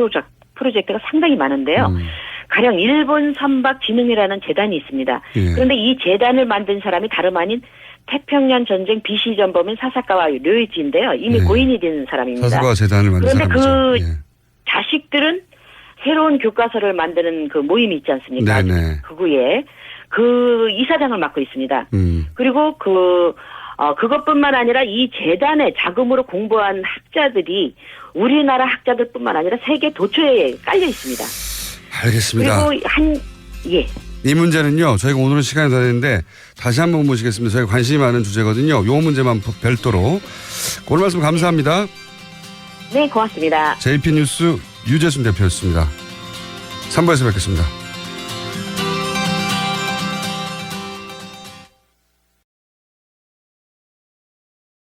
프로젝트가 상당히 많은데요. 가령 일본 선박진흥이라는 재단이 있습니다. 그런데 이 재단을 만든 사람이 다름 아닌 태평양 전쟁 BC 전범인 사사카와 료이치인데요. 이미 고인이 된 사람입니다. 사사카와 재단을 만든 그런데 사람이죠. 자식들은 새로운 교과서를 만드는 그 모임이 있지 않습니까? 그구에 그 이사장을 맡고 있습니다. 그리고 그것뿐만 아니라 이 재단의 자금으로 공부한 학자들이 우리나라 학자들뿐만 아니라 세계 도처에 깔려 있습니다. 알겠습니다. 그리고 이 문제는요, 저희가 오늘은 시간이 다 됐는데 다시 한번 모시겠습니다. 저희가 관심이 많은 주제거든요. 요 문제만 별도로. 오늘 말씀 감사합니다. 네, 고맙습니다. JP뉴스 유재순 대표였습니다. 3부에서 뵙겠습니다.